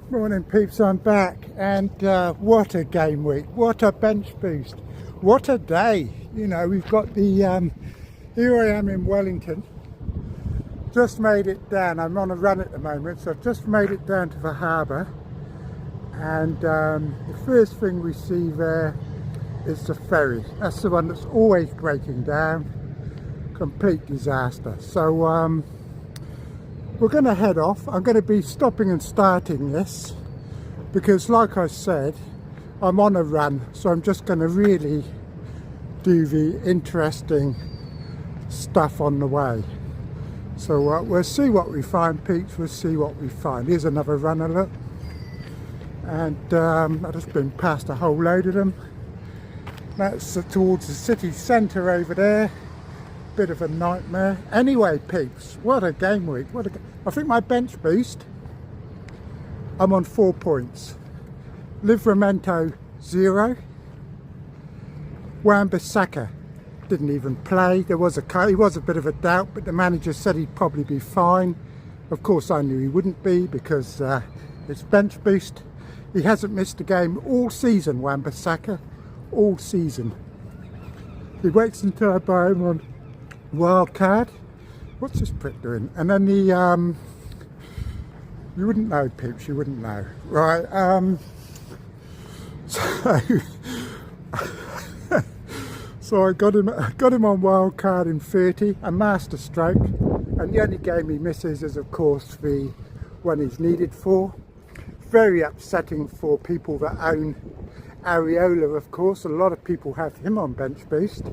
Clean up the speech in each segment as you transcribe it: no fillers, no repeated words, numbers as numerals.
Morning peeps, I'm back, and what a game week, what a bench boost, what a day. You know, we've got the here I am in Wellington, just made it down. I'm on a run at the moment, so I've just made it down to the harbour, and the first thing we see there is the ferry. That's the one that's always breaking down, complete disaster. So we're going to head off. I'm going to be stopping and starting this because, like I said, I'm on a run, so I'm just going to really do the interesting stuff on the way. So we'll see what we find, peeps. We'll see what we find. Here's another runner, look. And I've just been past a whole load of them. That's towards the city centre over there. Bit of a nightmare. Anyway, peeps, what a game week. I think my bench boost, I'm on 4 points. Livramento 0. Wan-Bissaka didn't even play. He was a bit of a doubt, but the manager said he'd probably be fine. Of course, I knew he wouldn't be because it's bench boost. He hasn't missed a game all season, Wan-Bissaka, all season. He waits until I buy him on wild card. What's this prick doing? And then the you wouldn't know, peeps, you wouldn't know, right? So I got him on wild card in 30, a master stroke, and the only game he misses is of course the one he's needed for. Very upsetting for people that own Areola, of course. A lot of people have him on bench boost.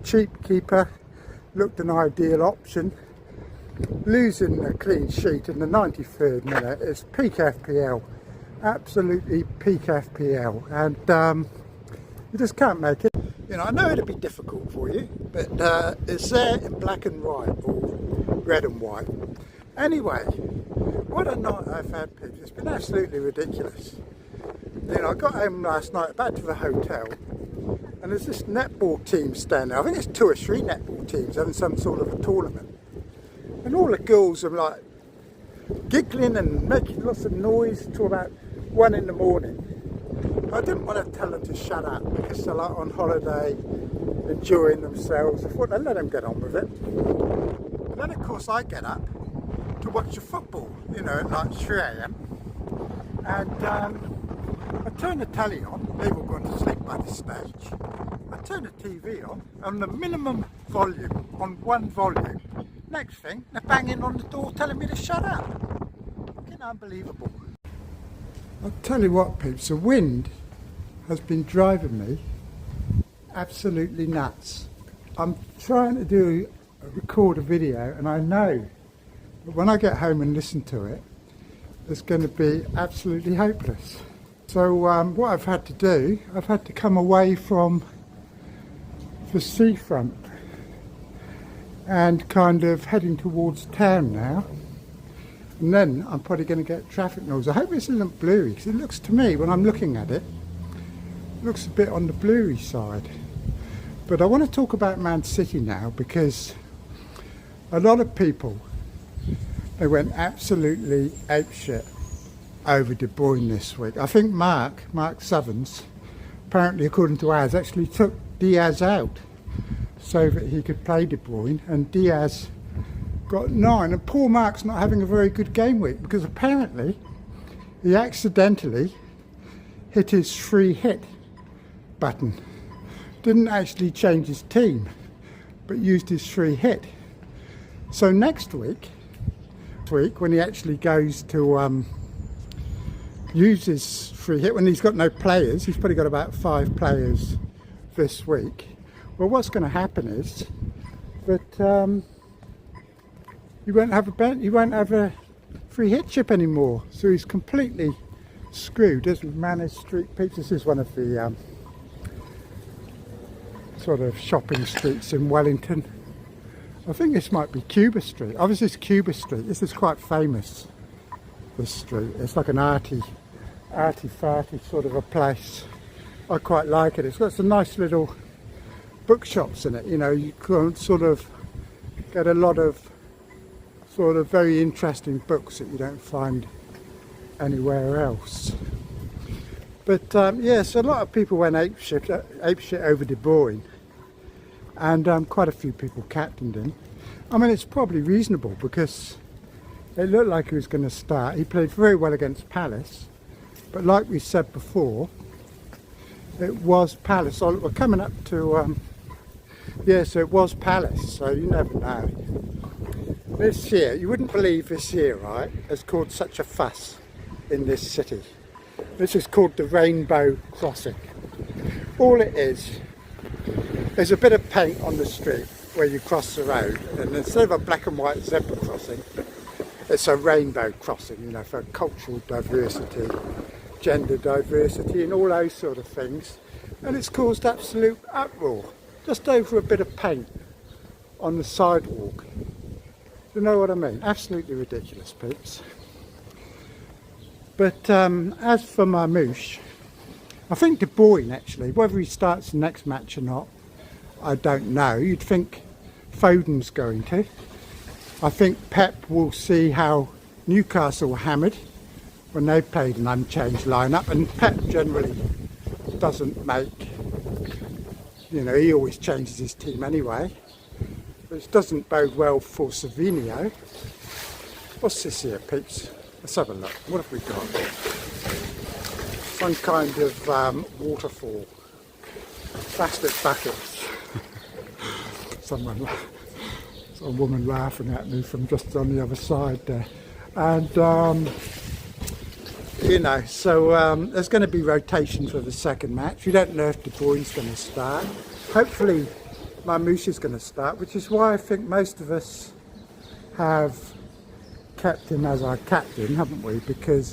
Cheap keeper, looked an ideal option. Losing a clean sheet in the 93rd minute is peak FPL, absolutely peak FPL, and you just can't make it. You know, I know it'd be difficult for you, but it's there in black and white, or red and white. Anyway, what a night I've had, peeps. It's been absolutely ridiculous. You know, I got home last night, back to the hotel, and there's this netball team standing there. I think it's 2 or 3 netball teams having some sort of a tournament. And all the girls are like giggling and making lots of noise till about 1 in the morning. I didn't want to tell them to shut up because they're like on holiday, enjoying themselves. I thought I'd let them get on with it. And then of course I get up to watch the football, you know, at like 3 AM. And I turn the telly on. They've all gone to sleep by this stage. I turn the TV on the minimum volume, on 1 volume. Next thing, they're banging on the door telling me to shut up. Fucking unbelievable. I'll tell you what, peeps, the wind has been driving me absolutely nuts. I'm trying to record a video, and I know that when I get home and listen to it, it's going to be absolutely hopeless. So what I've had to do, I've had to come away from the seafront and kind of heading towards town now, and then I'm probably going to get traffic noise. I hope this isn't bluey, because it looks to me, when I'm looking at it, looks a bit on the bluey side. But I want to talk about Man City now, because a lot of people, they went absolutely apeshit over De Bruyne this week. I think Mark Southerns, apparently according to Az, actually took Diaz out so that he could play De Bruyne, and Diaz got 9, and poor Mark's not having a very good game week because apparently he accidentally hit his free hit button. Didn't actually change his team, but used his free hit. So next week when he actually goes to use his free hit, when he's got no players, he's probably got about 5 players this week. Well, what's going to happen is that he won't have a free hit chip anymore. So he's completely screwed. This is Manor Street, peeps. This is one of the sort of shopping streets in Wellington. I think this might be Cuba Street. Oh, this is Cuba Street. This is quite famous, this street. It's like an arty-farty sort of a place. I quite like it. It's got some nice little bookshops in it. You know, you can sort of get a lot of sort of very interesting books that you don't find anywhere else. But yes, a lot of people went apeshit over De Bruyne, and quite a few people captained him. I mean, it's probably reasonable because it looked like he was going to start. He played very well against Palace, but like we said before, it was Palace. So we're coming up to so it was Palace, so you never know. This year, you wouldn't believe this year, right, has caused such a fuss in this city. This is called the Rainbow Crossing. All it is a bit of paint on the street where you cross the road, and instead of a black and white zebra crossing, it's a rainbow crossing, you know, for cultural diversity, gender diversity and all those sort of things. And it's caused absolute uproar, just over a bit of paint on the sidewalk. You know what I mean? Absolutely ridiculous, peeps. But as for Marmouche, I think De Bruyne actually, whether he starts the next match or not, I don't know. You'd think Foden's going to. I think Pep will see how Newcastle were hammered when they played an unchanged lineup, and Pep generally doesn't make, you know, he always changes his team anyway, which doesn't bode well for Savinio. What's this here, peeps? Let's have a look. What have we got? Some kind of waterfall. Plastic buckets. Some woman laughing at me from just on the other side there. And, you know, so there's going to be rotation for the second match. We don't know if De Bruyne's going to start. Hopefully Marmouche is going to start, which is why I think most of us have kept him as our captain, haven't we? Because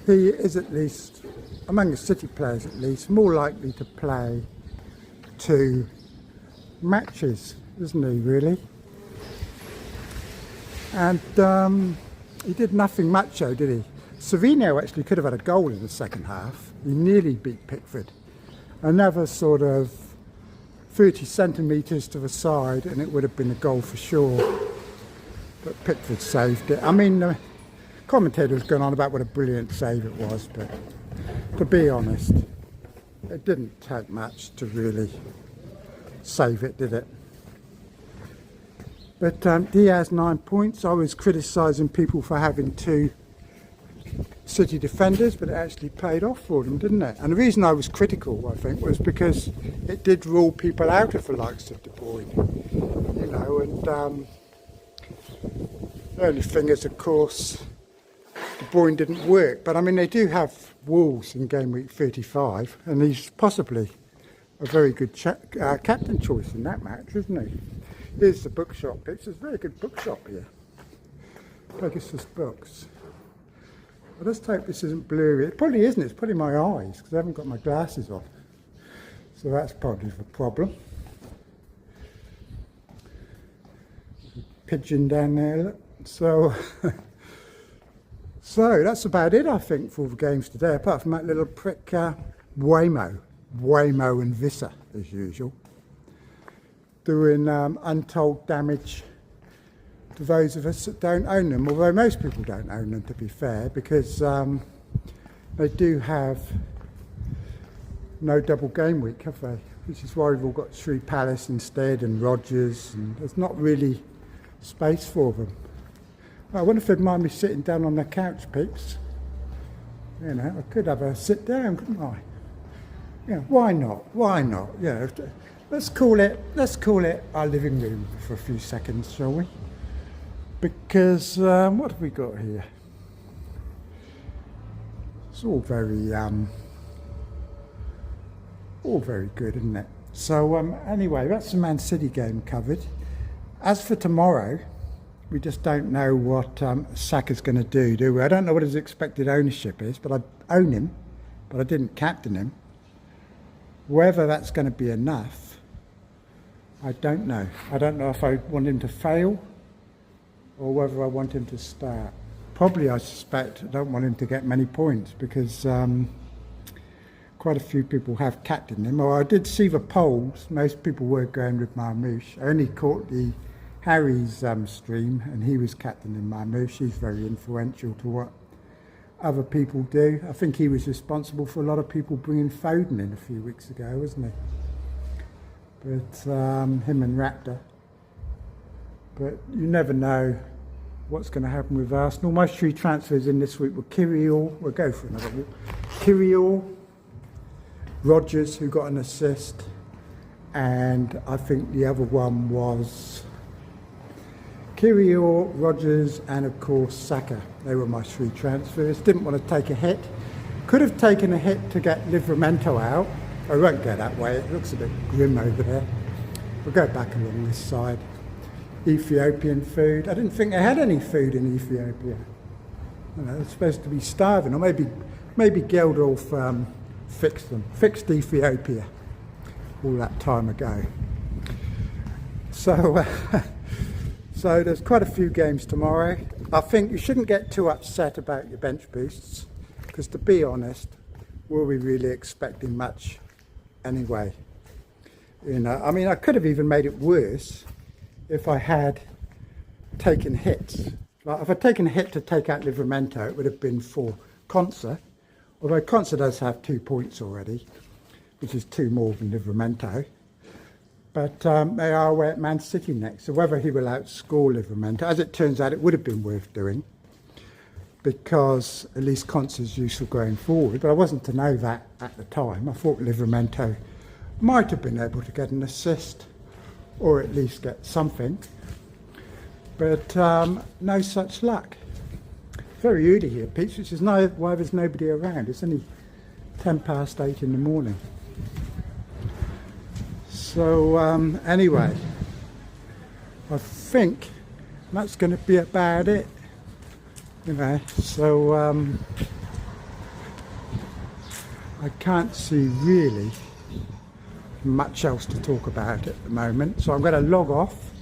he is, at least among the City players at least, more likely to play 2 matches, isn't he, really? And he did nothing much though, did he? Savinio actually could have had a goal in the second half. He nearly beat Pickford. Another sort of 30 centimetres to the side and it would have been a goal for sure. But Pickford saved it. I mean, the commentator was going on about what a brilliant save it was, but to be honest, it didn't take much to really save it, did it? But Diaz 9 points. I was criticising people for having 2 City defenders, but it actually paid off for them, didn't it? And the reason I was critical, I think, was because it did rule people out of the likes of De Bruyne, you know. And the only thing is, of course, De Bruyne didn't work. But I mean, they do have Wolves in game week 35, and he's possibly a very good captain choice in that match, isn't he? Here's the bookshop. It's a very good bookshop here. Pegasus Books. I just hope this isn't blurry. It probably isn't. It's probably my eyes because I haven't got my glasses on. So that's probably the problem. Pigeon down there, look. So, so that's about it, I think, for all the games today. Apart from that little prick, Waymo and Vissa, as usual, doing untold damage to those of us that don't own them, although most people don't own them, to be fair, because they do have no double game week, have they? Which is why we've all got Sri Palace instead and Rodgers, and there's not really space for them. I wonder if they'd mind me sitting down on the couch, peeps. You know, I could have a sit down, couldn't I? Yeah, why not? Why not? You know, let's call it our living room for a few seconds, shall we? Because what have we got here? It's all very good, isn't it? So anyway, that's the Man City game covered. As for tomorrow, we just don't know what Saka's going to do we? I don't know what his expected ownership is, but I own him, but I didn't captain him. Whether that's going to be enough, I don't know. I don't know if I want him to fail or whether I want him to start. Probably, I suspect, I don't want him to get many points because quite a few people have captained him. Or I did see the polls. Most people were going with Marmouche. I only caught the Harry's stream, and he was captaining my move. She's very influential to what other people do. I think he was responsible for a lot of people bringing Foden in a few weeks ago, wasn't he? But him and Raptor. But you never know what's going to happen with Arsenal. My 3 transfers in this week were Kirill, we'll go for another walk. Kirill, Rodgers, who got an assist, and I think the other one was Kirill, Rodgers, and of course Saka. They were my 3 transfers. Didn't want to take a hit. Could have taken a hit to get Livramento out. I won't go that way, it looks a bit grim over there. We'll go back along this side. Ethiopian food. I didn't think they had any food in Ethiopia. You know, they're supposed to be starving, or maybe Geldolf fixed Ethiopia all that time ago. So, so there's quite a few games tomorrow. I think you shouldn't get too upset about your bench boosts, because to be honest, were we really expecting much anyway? You know, I mean, I could have even made it worse if I had taken hits. Like if I'd taken a hit to take out Livramento, it would have been for Consa, although Consa does have 2 points already, which is 2 more than Livramento. But they are away at Man City next, so whether he will outscore Livramento, as it turns out, it would have been worth doing, because at least Consa's useful going forward, but I wasn't to know that at the time. I thought Livramento might have been able to get an assist, or at least get something, but no such luck. Very early here, Peach, which is why there's nobody around. It's only 8:10 in the morning. So anyway, I think that's going to be about it, you know. So I can't see really much else to talk about at the moment, so I'm going to log off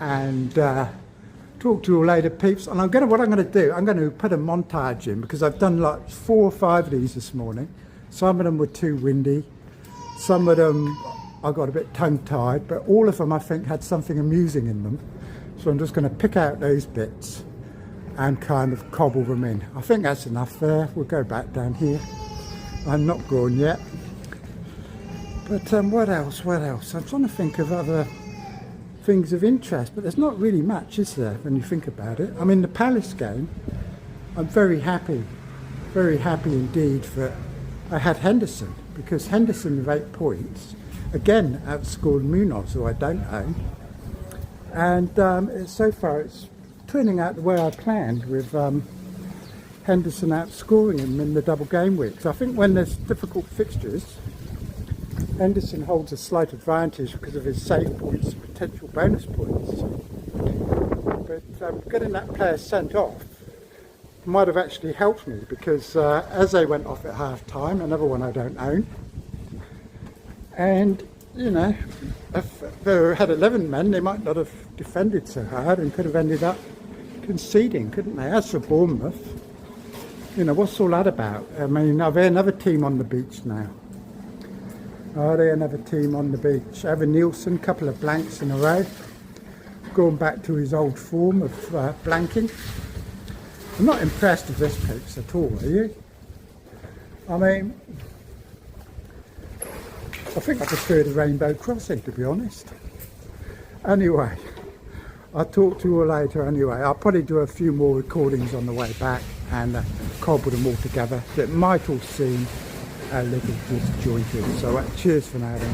and talk to you all later, peeps. And what I'm going to do, I'm going to put a montage in, because I've done like 4 or 5 of these this morning. Some of them were too windy, some of them I got a bit tongue-tied, but all of them I think had something amusing in them, so I'm just going to pick out those bits and kind of cobble them in. I think that's enough there. We'll go back down here. I'm not gone yet. But what else? I'm trying to think of other things of interest, but there's not really much, is there, when you think about it? I mean, the Palace game, I'm very happy indeed that I had Henderson, because Henderson with 8 points, again, outscored Munoz, who I don't own. And so far it's turning out the way I planned, with Henderson outscoring him in the double game week. So I think when there's difficult fixtures, Henderson holds a slight advantage because of his save points and potential bonus points. But getting that player sent off might have actually helped me, because as they went off at half time, another one I don't own, and you know, if they had 11 men, they might not have defended so hard and could have ended up conceding, couldn't they? As for Bournemouth, you know, what's all that about? I mean, are they another team on the beach now? Are they another team on the beach? Evan Nielsen, couple of blanks in a row, going back to his old form of blanking. I'm not impressed with this Poops at all, are you? I mean, I think I prefer the Rainbow Crossing, to be honest. Anyway, I'll talk to you all later anyway. I'll probably do a few more recordings on the way back and cobble them all together. So it might all seem a little disjointed. So cheers for now then.